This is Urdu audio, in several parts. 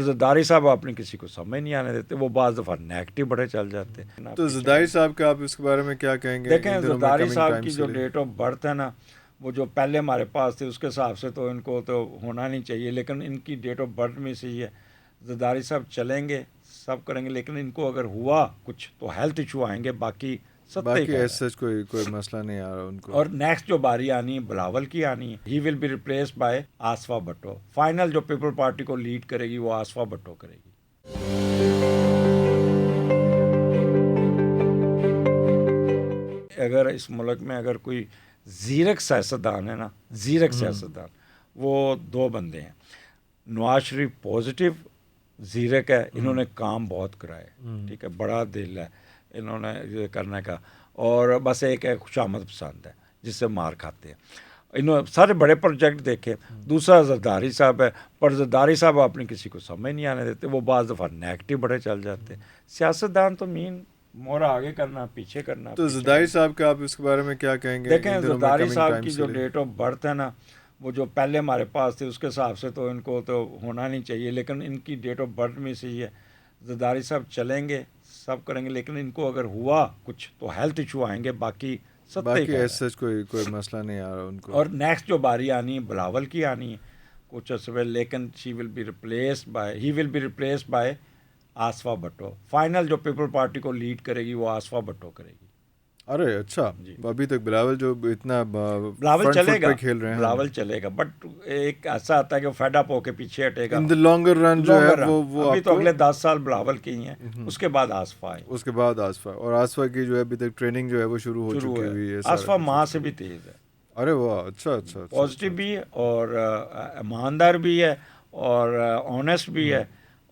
زرداری صاحب اپنی کسی کو سمجھ نہیں آنے دیتے، وہ بعض دفعہ نیگیٹو بڑے چل جاتے ہیں. تو زرداری صاحب کا آپ اس کے بارے میں کیا کہیں گے؟ دیکھیں زرداری صاحب کی جو ڈیٹ آف برتھ ہے نا، وہ جو پہلے ہمارے پاس تھی اس کے حساب سے تو ان کو تو ہونا نہیں چاہیے، لیکن ان کی ڈیٹ آف برتھ میں سے یہ زرداری صاحب چلیں گے، سب کریں گے، لیکن ان کو اگر ہوا کچھ تو ہیلتھ ایشو آئیں گے، باقی ایسا کوئی مسئلہ نہیں آ رہا ان کو. اور نیکسٹ جو باری آنی ہے بلاول کی آنی ہے، he will be replaced by Asifa Bhutto. Final جو پیپل پارٹی کو لیڈ کرے گی وہ آصفہ بھٹو کرے گی. اگر اس ملک میں اگر کوئی زیرک سیاستدان ہے نا، زیرک سیاستدان، وہ دو بندے ہیں. نواز شریف پازیٹیو زیرک ہے، انہوں نے کام بہت کرائے، ٹھیک ہے، بڑا دل ہے انہوں نے یہ کرنے کا، اور بس ایک ہے خوشامد پسند ہے جس سے مار کھاتے ہیں. انہوں نے سارے بڑے پروجیکٹ دیکھے. دوسرا زرداری صاحب ہے، پر زرداری صاحب اپنی کسی کو سمجھ نہیں آنے دیتے، وہ بعض دفعہ نیگیٹو بڑے چل جاتے ہیں. سیاستدان تو مین مورا آگے کرنا پیچھے کرنا. تو زرداری صاحب کا آپ اس کے بارے میں کیا کہیں گے؟ دیکھیں زرداری صاحب کی جو ڈیٹ آف برتھ ہے نا، وہ جو پہلے ہمارے پاس تھی اس کے حساب سے تو ان کو تو ہونا نہیں چاہیے، لیکن ان کی ڈیٹ آف برتھ میں سے یہ زرداری صاحب چلیں گے، سب کریں گے، لیکن ان کو اگر ہوا کچھ تو ہیلتھ ایشو آئیں گے، باقی ایسا کوئی مسئلہ نہیں آ رہا ان کو. اور نیکسٹ جو باری آنی ہے بلاول کی آنی ہے کچھ عرصے، لیکن he will be replaced by Asifa Bhutto. Final جو پیپل پارٹی کو لیڈ کرے گی وہ آصفہ بھٹو کرے گی. ارے اچھا، ابھی تک بلاول جو اتنا بلاول چلے گا، کھیل رہے ہیں، بلاول چلے گا، بٹ ایک ایسا آتا ہے کہ وہ فیڈ اپ ہو کے پیچھے ہٹے گا. ان دی لانگر رن جو ہے وہ ابھی تو اگلے 10 سال بلاول کے ہی ہیں، اس کے بعد آصفہ ہے، اس کے بعد آصفہ. اور آصفہ کی جو ہے ابھی تک ٹریننگ جو ہے وہ شروع ہو چکی ہوئی ہے. آصفہ ماں سے بھی تیز ہے. ارے واہ، اچھا، پازیٹیو بھی ہے اور ایماندار بھی ہے اور آنیسٹ بھی ہے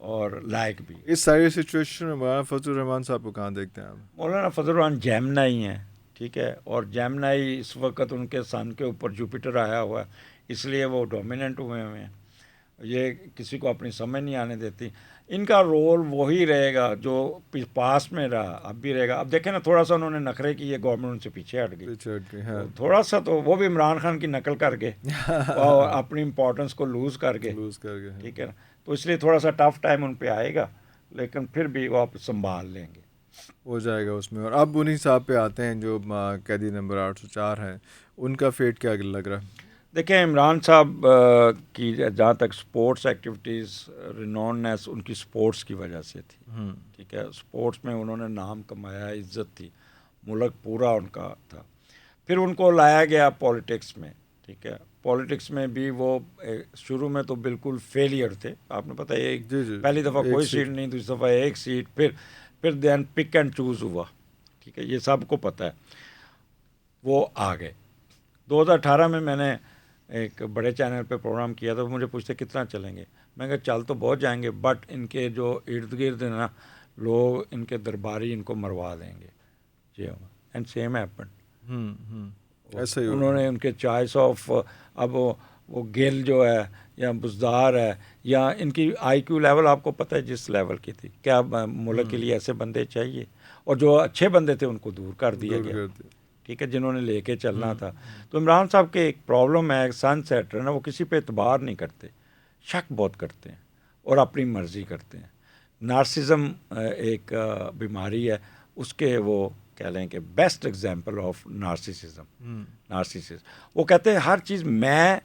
اور لائق بھی. اس ساری سچویشن میں مولانا فضل الرحمان صاحب کو کہاں دیکھتے ہیں آپ؟ مولانا فضل الرحمان جیمنائی ہیں، ٹھیک ہے، اور جیمنائی اس وقت ان کے سن کے اوپر جوپیٹر آیا ہوا ہے، اس لیے وہ ڈومیننٹ ہوئے ہیں. یہ کسی کو اپنی سمجھ نہیں آنے دیتی. ان کا رول وہی رہے گا جو پاس میں رہا، اب بھی رہے گا. اب دیکھیں نا، تھوڑا سا انہوں نے نخرے کیے، گورنمنٹ ان سے پیچھے ہٹ گئی، تھوڑا سا تو وہ بھی عمران خان کی نقل کر کے اور اپنی امپورٹنس کو لوز کر کے، ٹھیک ہے نا. تو اس لیے تھوڑا سا ٹف ٹائم ان پہ آئے گا، لیکن پھر بھی وہ آپ سنبھال لیں گے، ہو جائے گا اس میں. اور اب انہیں صاحب پہ آتے ہیں جو قیدی نمبر 804 ہیں، ان کا فیٹ کیا لگ رہا ہے؟ دیکھیں عمران صاحب کی جہاں تک سپورٹس ایکٹیویٹیز رینوننس ان کی سپورٹس کی وجہ سے تھی، ٹھیک ہے، سپورٹس میں انہوں نے نام کمایا، عزت تھی، ملک پورا ان کا تھا. پھر ان کو لایا گیا پولیٹکس میں، ٹھیک ہے. پولیٹکس میں بھی وہ شروع میں تو بالکل فیلئر تھے، آپ نے پتہ ہے، پہلی دفعہ کوئی سیٹ نہیں، دوسری دفعہ ایک سیٹ، پھر دین پک اینڈ چوز ہوا، ٹھیک ہے، یہ سب کو پتہ ہے. وہ آ گئے. 2018 میں میں نے ایک بڑے چینل پہ پروگرام کیا تھا، مجھے پوچھتے کتنا چلیں گے، میں کہا چل تو بہت جائیں گے، بٹ ان کے جو ارد گرد ہیں نا لوگ، ان کے درباری ان کو مروا دیں گے. جی ہاں، اینڈ سیم ہیپن. انہوں نے ان کے چوائس آف، اب وہ گل جو ہے یا بزدار ہے یا ان کی آئی کیو لیول آپ کو پتہ ہے جس لیول کی تھی، کیا ملک کے لیے ایسے بندے چاہیے، اور جو اچھے بندے تھے ان کو دور کر دیا گیا، ٹھیک ہے، جنہوں نے لے کے چلنا تھا. تو عمران صاحب کے ایک پرابلم ہے، سن سیٹر نا، وہ کسی پہ اعتبار نہیں کرتے، شک بہت کرتے ہیں اور اپنی مرضی کرتے ہیں. نارسزم ایک بیماری ہے، اس کے وہ کہہ لیں کہ بیسٹ ایگزامپل آف نارسسزم. وہ کہتے ہیں ہر چیز میں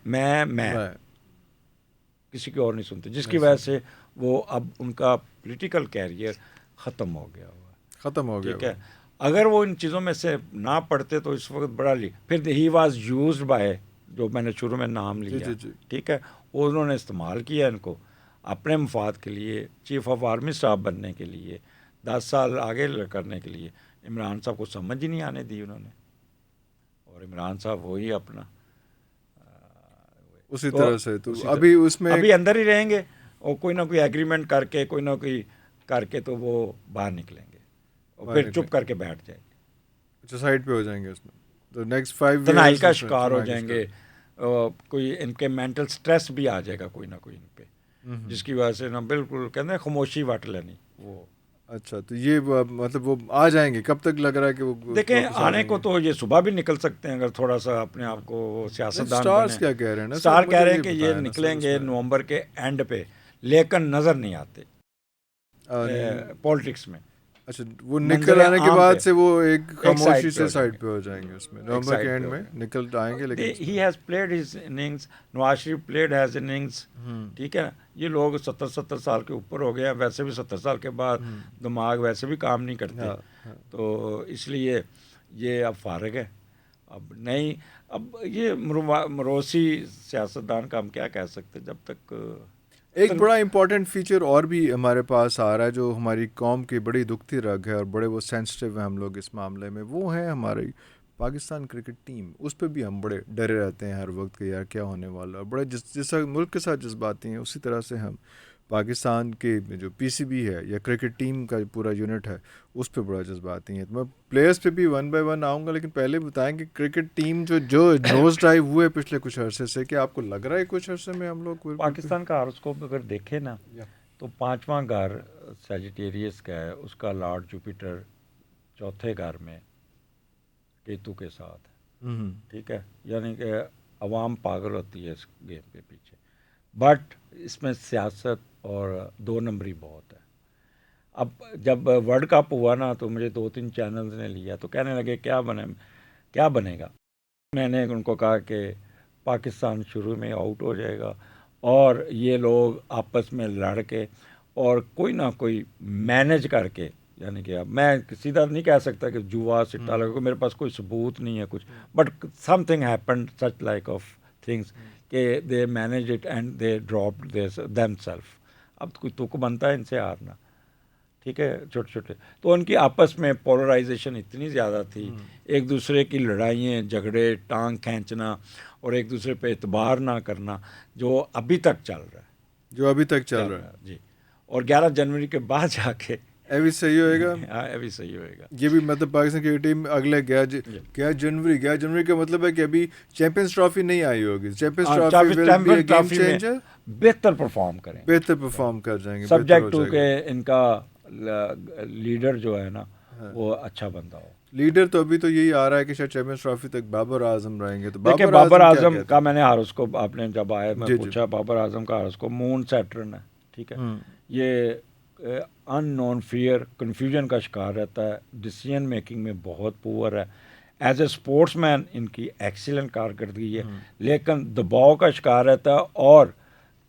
کسی کی اور نہیں سنتے، جس کی وجہ سے وہ اب ان کا پولیٹیکل کیریئر ختم ہو گیا ہوا، ٹھیک ہے. اگر وہ ان چیزوں میں سے نہ پڑھتے تو اس وقت بڑا پھر ہی واز یوزڈ بائی، جو میں نے شروع میں نام لیا، ٹھیک ہے، وہ انہوں نے استعمال کیا ان کو اپنے مفاد کے لیے، چیف آف آرمی اسٹاف بننے کے لیے، 10 سال آگے کرنے کے لیے. عمران صاحب کو سمجھ ہی نہیں آنے دی انہوں نے، اور عمران صاحب وہی اپنا اسی طرح سے تو ابھی اس میں ابھی اندر ہی رہیں گے، اور کوئی نہ کوئی ایگریمنٹ کر کے، کوئی نہ کوئی کر کے تو وہ باہر نکلیں گے اور پھر چپ کر کے بیٹھ جائیں گے. اچھا، سائڈ پہ ہو جائیں گے اس میں، تو نیکسٹ 5 ایئرز تنہائی کا شکار ہو جائیں گے. کوئی ان کے مینٹل سٹریس بھی آ جائے گا کوئی نہ کوئی ان پہ، جس کی وجہ سے نا بالکل کہتے ہیں خاموشی وٹ لینی وہ. اچھا، تو یہ مطلب وہ آ جائیں گے، کب تک لگ رہا ہے کہ وہ دیکھیں آنے کو تو یہ صبح بھی نکل سکتے ہیں اگر تھوڑا سا اپنے آپ کو سیاستدان سٹارز کیا کہہ رہے ہیں نا، سٹار کہہ رہے ہیں کہ یہ نکلیں گے نومبر کے اینڈ پہ، لیکن نظر نہیں آتے پالیٹکس میں. اچھا وہ نکل آنے کے بعد سے وہ ایک خاموشی سے سائڈ پہ ہو جائیں گے اس میں نومبر کے اینڈ میں نکل آئیں گے. لیکن he has played his innings, Nawaz Sharif played has innings, ٹھیک ہے نا. یہ لوگ 70 سال کے اوپر ہو گئے ہیں, ویسے بھی 70 سال کے بعد دماغ ویسے بھی کام نہیں کرتے, تو اس لیے یہ اب فارغ ہے. اب نہیں, اب یہ مروسی سیاستدان کا ہم کیا کہہ سکتے جب تک. ایک بڑا امپورٹنٹ فیچر اور بھی ہمارے پاس آ رہا ہے جو ہماری قوم کی بڑی دکھتی رگ ہے اور بڑے وہ سینسٹیو ہیں ہم لوگ اس معاملے میں, وہ ہے ہماری پاکستان کرکٹ ٹیم. اس پہ بھی ہم بڑے ڈرے رہتے ہیں ہر وقت کہ یار کیا ہونے والا, اور بڑے جس ملک کے ساتھ جذباتی ہیں اسی طرح سے ہم پاکستان کے جو پی سی بی ہے یا کرکٹ ٹیم کا پورا یونٹ ہے اس پہ بڑا جذباتی ہیں. تو میں پلیئرس پہ بھی 1 بائی 1 آؤں گا, لیکن پہلے بتائیں کہ کرکٹ ٹیم جو نوز ڈرائیو ہوئے پچھلے کچھ عرصے سے, کہ آپ کو لگ رہا ہے کچھ عرصے میں ہم لوگ پاکستان کا ہاروسکوپ اگر دیکھیں نا تو 5واں گھر سیجیٹیریس کا ہے, اس کا لارڈ جوپیٹر 4تھے گھر میں کیتو کے ساتھ ہے, ٹھیک ہے. یعنی کہ عوام پاگل ہوتی ہے اس گیم کے پیچھے, بٹ اس میں سیاست اور 2 نمبری بہت ہے. اب جب ورلڈ کپ ہوا نا تو مجھے 2-3 چینلز نے لیا تو کہنے لگے کیا بنے گا. میں نے ان کو کہا کہ پاکستان شروع میں آؤٹ ہو جائے گا اور یہ لوگ آپس میں لڑ کے اور کوئی نہ کوئی مینج کر کے, یعنی کہ اب میں سیدھا نہیں کہہ سکتا کہ جوا سٹا لگا, میرے پاس کوئی ثبوت نہیں ہے کچھ, but something happened such like of things کہ they manage it and they drop them self. اب کوئی تک بنتا ہے ان سے ہارنا, ٹھیک ہے, چھوٹے چھوٹے. تو ان کی آپس میں پولرائزیشن اتنی زیادہ تھی, ایک دوسرے کی لڑائیاں جھگڑے ٹانگ کھینچنا اور ایک دوسرے پہ اعتبار نہ کرنا, جو ابھی تک چل رہا ہے جی. اور 11 جنوری کے بعد جا کے ابھی صحیح ہوئے گا. ہاں ابھی صحیح ہوئے گا. یہ بھی مطلب پاکستان کی ٹیم اگلے 11 جنوری کا مطلب ہے کہ ابھی چیمپئنز ٹرافی نہیں آئی ہوگی. چیمپئنز ٹرافی میں بہتر پرفارم کر جائیں گے, سبجیکٹ ٹو کہ ان کا لیڈر جو ہے نا وہ اچھا بندہ ہو. لیڈر تو ابھی تو یہی آ رہا ہے کہ شاید چیمپئنز ٹرافی تک بابر اعظم رہیں گے. تو بابر اعظم کا میں نے ہاروسکوپ, آپ نے جب آیا میں پوچھا, بابر اعظم کا ہاروسکوپ مون سیٹرن ہے, ٹھیک ہے. یہ ان نون فیئر کنفیوژن کا شکار رہتا ہے, ڈیسیژن میکنگ میں بہت پور ہے. ایز اے اسپورٹس مین ان کی ایکسیلنٹ کارکردگی ہے, لیکن دباؤ کا شکار رہتا ہے اور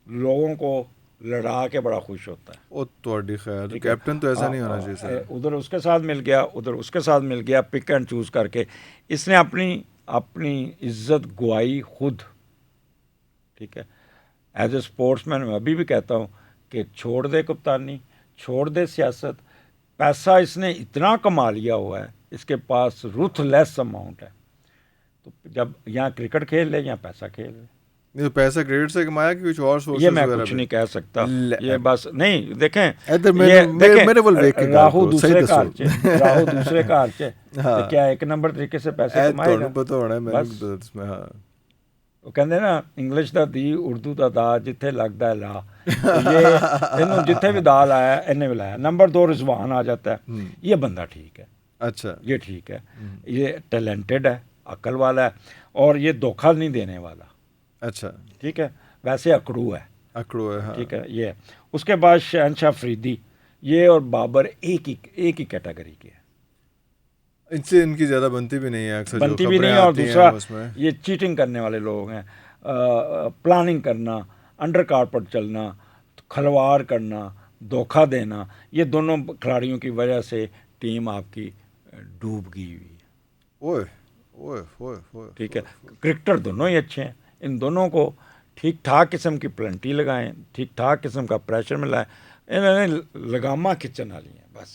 لوگوں کو لڑا کے بڑا خوش ہوتا ہے. او تھوڑی خیر, کیپٹن تو ایسا نہیں ہونا چاہیے. ادھر اس کے ساتھ مل گیا, ادھر اس کے ساتھ مل گیا, پک اینڈ چوز کر کے اس نے اپنی عزت گوائی خود, ٹھیک ہے. ایز اے اسپورٹس مین میں ابھی بھی کہتا ہوں کہ چھوڑ دے کپتانی, چھوڑ دے سیاست, پیسہ اس نے اتنا کما لیا ہوا ہے, اس کے پاس روتھ لیس اماؤنٹ ہے. تو جب یہاں کرکٹ کھیل لے یا پیسہ کھیل لے. یہ پیسہ کریڈٹ سے کمایا کہ کچھ اور سورسز, یہ میں کچھ نہیں کہہ سکتا, یہ بس نہیں. دیکھیں راہو دوسرے کا کیا ایک نمبر طریقے سے پیسے کمائے گا. وہ کہتے ہیں نا انگلش دا دی اردو دا دا جتھے لگتا ہے لا, یہ جتھے بھی دا لایا انہیں بھی لایا. نمبر 2 رضوان آ جاتا ہے, یہ بندہ ٹھیک ہے, اچھا یہ ٹھیک ہے, یہ ٹیلنٹڈ ہے, عقل والا ہے, اور یہ دھوکہ نہیں دینے والا. اچھا ٹھیک ہے, ویسے اکڑو ہے, ٹھیک ہے یہ. اس کے بعد شہنشاہ فریدی, یہ اور بابر ایک ہی کیٹیگری کے ہیں. ان سے ان کی زیادہ بنتی بھی نہیں ہے, بنتی بھی نہیں ہے. اور دوسرا یہ چیٹنگ کرنے والے لوگ ہیں, پلاننگ کرنا, انڈر کارپٹ چلنا, کھلواڑ کرنا, دھوکہ دینا, یہ دونوں کھلاڑیوں کی وجہ سے ٹیم آپ کی ڈوب گئی ہوئی ہے. ٹھیک ہے, کرکٹر دونوں ہی اچھے ہیں, ان دونوں کو ٹھیک ٹھاک قسم کی پلنٹی لگائیں, ٹھیک ٹھاک قسم کا پریشر ملائیں, انہوں نے لگامہ کھچن والی ہیں بس.